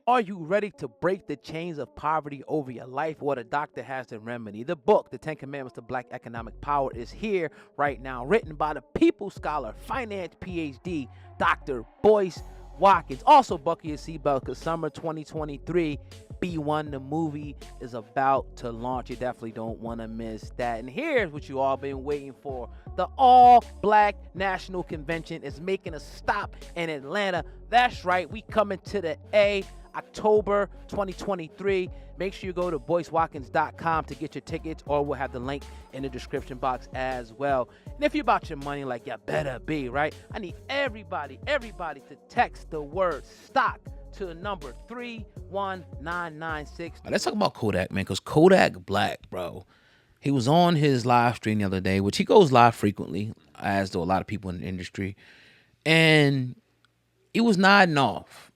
Are you ready to break the chains of poverty over your life? Well, the doctor has the remedy. The book, The 10 Commandments to Black Economic Power, is here right now, written by the People Scholar, finance PhD, Dr. Boyce Watkins. Also, buckle your seatbelt because summer 2023 B1, the movie, is about to launch. You definitely don't want to miss that. And here's what you all been waiting for. The All Black National Convention is making a stop in Atlanta. That's right, we coming to the A. October 2023. Make sure you go to boycewatkins.com to get your tickets, or we'll have the link in the description box as well. And if you're about your money, like you better be, right? I need everybody to text the word stock to the number 31996. Let's talk about Kodak, man, because Kodak Black, bro. He was on his live stream the other day, which he goes live frequently, as do a lot of people in the industry. And he was nodding off.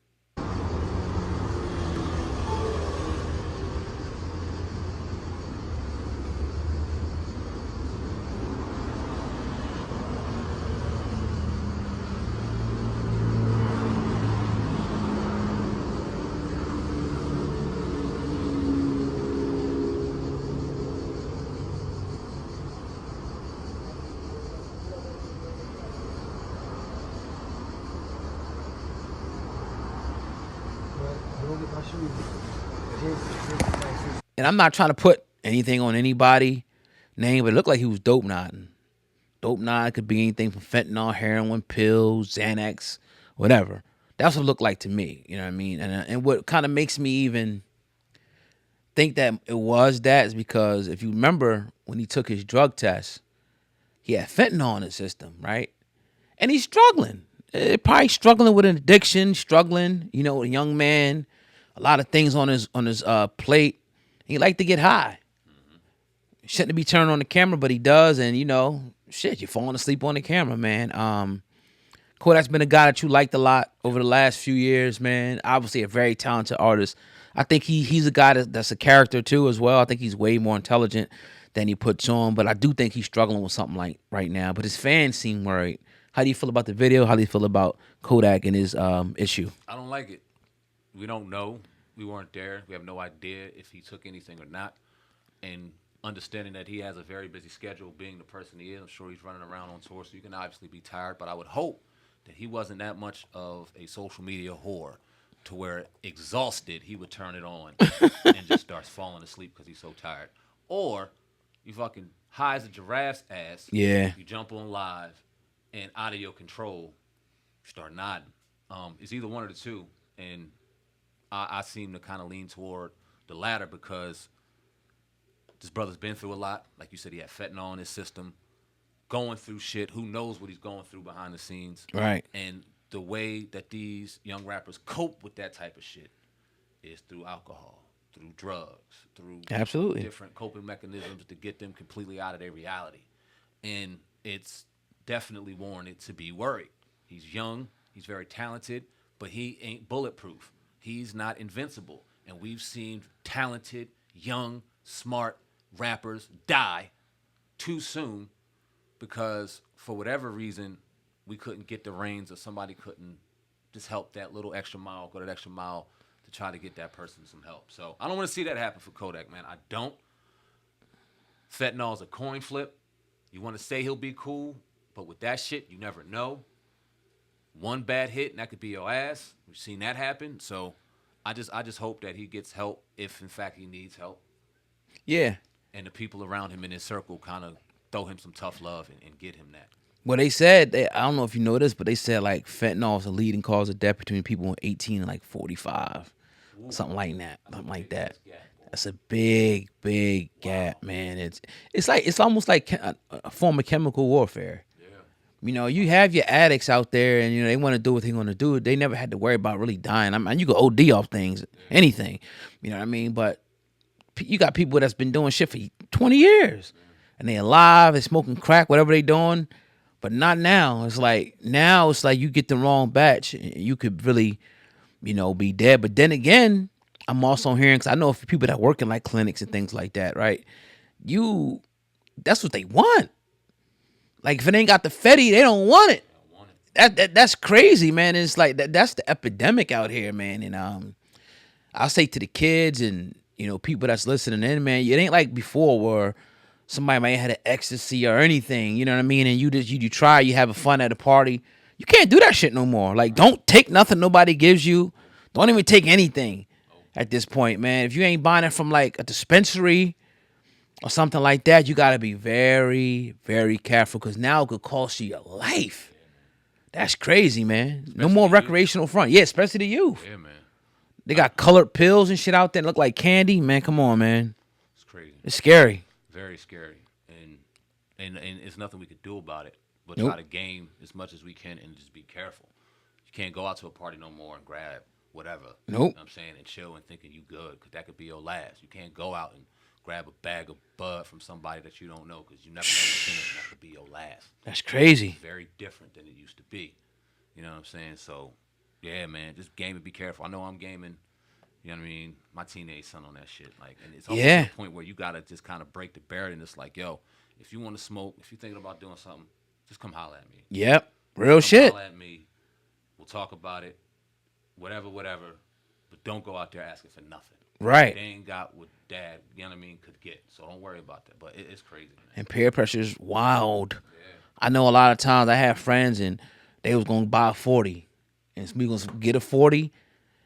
And I'm not trying to put anything on anybody name, but it looked like he was dope nodding. Dope nod could be anything from fentanyl, heroin, pills, Xanax, whatever. That's what it looked like to me. You know what I mean? And what kind of makes me even think that it was that is because if you remember when he took his drug test, he had fentanyl in his system, right? And he's struggling. Probably struggling with an addiction, struggling, you know, a young man, a lot of things on his plate. He like to get high. Shouldn't be turning on the camera, but he does. And, you know, shit, you're falling asleep on the camera, man. Kodak's been a guy that you liked a lot over the last few years, man. Obviously a very talented artist. I think he's a guy that's a character, too, as well. I think he's way more intelligent than he puts on. But I do think he's struggling with something like right now. But his fans seem worried. How do you feel about the video? How do you feel about Kodak and his issue? I don't like it. We don't know. We weren't there. We have no idea if he took anything or not. And understanding that he has a very busy schedule, being the person he is, I'm sure he's running around on tour, so you can obviously be tired. But I would hope that he wasn't that much of a social media whore to where exhausted he would turn it on and just starts falling asleep because he's so tired. Or you fucking high as a giraffe's ass. Yeah. You jump on live and out of your control, you start nodding. It's either one of the two. And I seem to kind of lean toward the latter because this brother's been through a lot. Like you said, he had fentanyl in his system, going through shit. Who knows what he's going through behind the scenes. Right. And the way that these young rappers cope with that type of shit is through alcohol, through drugs, through Absolutely. different coping mechanisms to get them completely out of their reality. And it's definitely warranted to be worried. He's young. He's very talented, but he ain't bulletproof. He's not invincible. And we've seen talented, young, smart rappers die too soon because for whatever reason, we couldn't get the reins or somebody couldn't just help that little extra mile, go that extra mile to try to get that person some help. So I don't want to see that happen for Kodak, man. I don't. Fentanyl's a coin flip. You want to say he'll be cool, but with that shit, you never know. One bad hit, and that could be your ass. We've seen that happen. So I just hope that he gets help if, in fact, he needs help. Yeah. And the people around him in his circle kind of throw him some tough love and get him that. Well, they said, I don't know if you know this, but they said, like, fentanyl is a leading cause of death between people 18 and, like, 45. Ooh. Something like that. Something like that. That's a big, big gap, man. It's almost like a form of chemical warfare. You know, you have your addicts out there, and you know they want to do what they want to do. They never had to worry about really dying. I mean, you can OD off things, anything. You know what I mean? But you got people that's been doing shit for 20 years, and they alive, they smoking crack, whatever they doing. But not now. It's like you get the wrong batch, and you could really, you know, be dead. But then again, I'm also hearing, because I know of people that work in like clinics and things like that, right? That's what they want. Like, if it ain't got the Fetty, they don't want it. that's crazy, man. It's like that's the epidemic out here, man. And I'll say to the kids and people that's listening in, man, it ain't like before where somebody might have had an ecstasy or anything, you know what I mean? And you try, you having fun at a party. You can't do that shit no more. Like, don't take nothing nobody gives you. Don't even take anything at this point, man. If you ain't buying it from like a dispensary or something like that, you gotta be very, very careful because now it could cost you your life. That's crazy, man. No more recreational front. Yeah, especially the youth. Yeah, man. They got colored pills and shit out there that look like candy. Man, come on, man. It's crazy. It's scary. Very scary. And it's nothing we could do about it, but Nope. try to game as much as we can and just be careful. You can't go out to a party no more and grab whatever. Nope. You know what I'm saying? And chill and thinking you good because that could be your last. You can't go out and grab a bag of bud from somebody that you don't know because you never know what's in it and that could be your last. That's crazy. It's very different than it used to be. You know what I'm saying? So, yeah, man, just game and be careful. I know I'm gaming. You know what I mean? My teenage son on that shit. Like, and it's almost to the point where you gotta just kind of break the barrier and it's like, yo, if you want to smoke, if you're thinking about doing something, just come holler at me. Yep. Real Come shit. holler at me. We'll talk about it. Whatever. But don't go out there asking for nothing. Right. They ain't got what dad, you know what I mean, could get. So don't worry about that. But it's crazy, man. And peer pressure is wild. Yeah. I know a lot of times I have friends and they was gonna buy a 40, and we gonna get a 40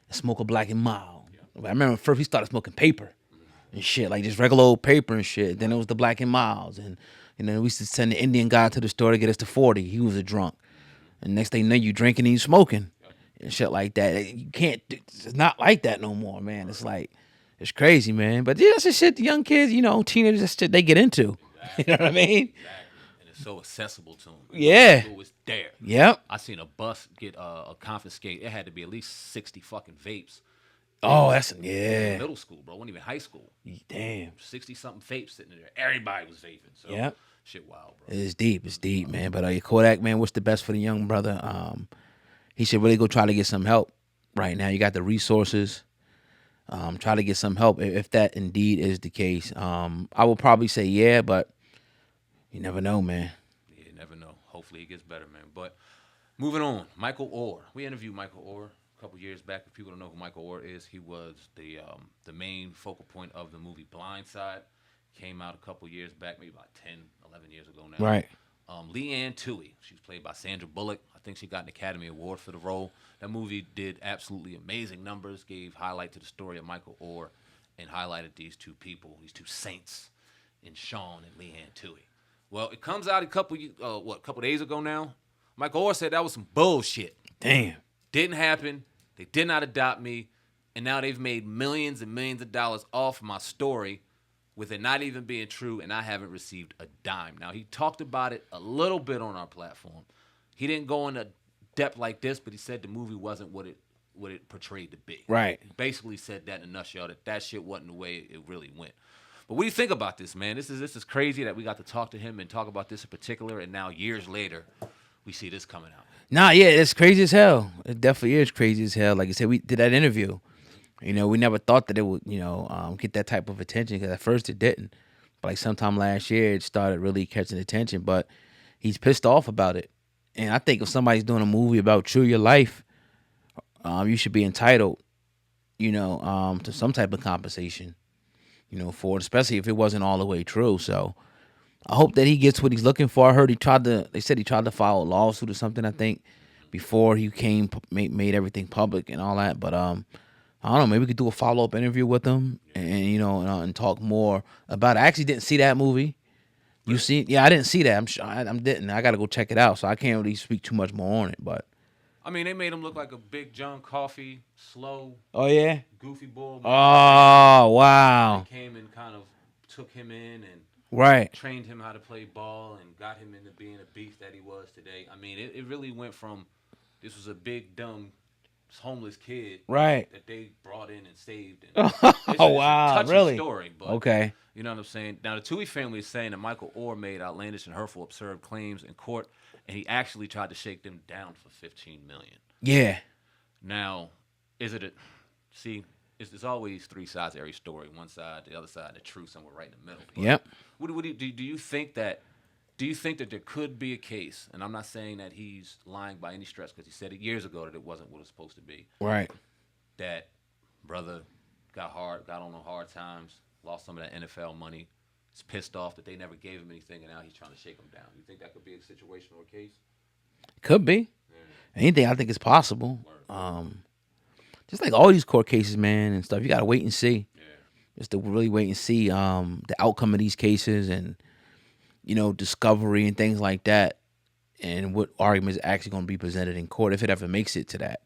and smoke a Black and Mild. Yeah. I remember first we started smoking paper and shit, like just regular old paper and shit. Then it was the Black and Milds, and we used to send the Indian guy to the store to get us the 40. He was a drunk, and next thing you know, you drinking and you smoking and shit like that. You can't. It's not like that no more, man. It's like it's crazy, man. But yeah, that's the shit the young kids, teenagers, that's shit they get into. Exactly. You know what I mean? Exactly. And it's so accessible to them. Yeah. It was there. Yep. I seen a bus get a confiscate. It had to be at least 60 fucking vapes. Oh, that's In yeah. middle school, bro. It wasn't even high school. Damn. 60 something vapes sitting there. Everybody was vaping. So Yep. shit wild, bro. It's deep, man. But your Kodak, man, what's the best for the young brother? He should really go try to get some help right now. You got the resources. Try to get some help if that indeed is the case. I will probably say yeah, but you never know, man. Yeah, you never know. Hopefully it gets better, man. But moving on, Michael Orr. We interviewed Michael Orr a couple years back. If people don't know who Michael Orr is, he was the main focal point of the movie Blindside. Came out a couple years back, maybe about 10, 11 years ago now. Right. Leanne Tui, she was played by Sandra Bullock. I think she got an Academy Award for the role. That movie did absolutely amazing numbers, gave highlight to the story of Michael Orr, and highlighted these two people, these two saints, in Sean and Leanne Tui. Well, it comes out a couple days ago now. Michael Orr said that was some bullshit. Damn. Didn't happen. They did not adopt me, and now they've made millions and millions of dollars off my story with it not even being true, and I haven't received a dime. Now, he talked about it a little bit on our platform. He didn't go into depth like this, but he said the movie wasn't what it portrayed to be. Right. He basically said that in a nutshell, that shit wasn't the way it really went. But what do you think about this, man? This is crazy that we got to talk to him and talk about this in particular, and now years later, we see this coming out. Nah, yeah, it's crazy as hell. It definitely is crazy as hell. Like I said, we did that interview. We never thought that it would, get that type of attention because at first it didn't. But like sometime last year, it started really catching attention. But he's pissed off about it. And I think if somebody's doing a movie about your life, you should be entitled, to some type of compensation, for it, especially if it wasn't all the way true. So I hope that he gets what he's looking for. I heard they said he tried to file a lawsuit or something, I think, before he made everything public and all that. But I don't know, maybe we could do a follow-up interview with him and talk more about it. I actually didn't see that movie. You see? Yeah, I didn't see that. I'm sure I didn't. I got to go check it out, so I can't really speak too much more on it. But I mean, they made him look like a big John Coffey, slow, oh yeah, goofy bull. Oh wow! They came and kind of took him in and right, trained him how to play ball and got him into being a beast that he was today. I mean, it really went from this was a big dumb homeless kid, right, that they brought in and saved. And oh wow, it's a touching really? Story, but okay. You know what I'm saying? Now, the Tui family is saying that Michael Orr made outlandish and hurtful, absurd claims in court, and he actually tried to shake them down for $15 million. Yeah. Now, is it there's always three sides to every story. One side, the other side, the truth, somewhere right in the middle. But yep. Do you think that Do you think that there could be a case, and I'm not saying that he's lying by any stretch because he said it years ago that it wasn't what it was supposed to be, Right. that brother got on the hard times, lost some of that NFL money, is pissed off that they never gave him anything, and now he's trying to shake him down. You think that could be a situation or a case? Could be. Anything I think is possible. Just like all these court cases, man, and stuff, you gotta wait and see. Yeah. Just to really wait and see the outcome of these cases and discovery and things like that, and what argument is actually going to be presented in court if it ever makes it to that.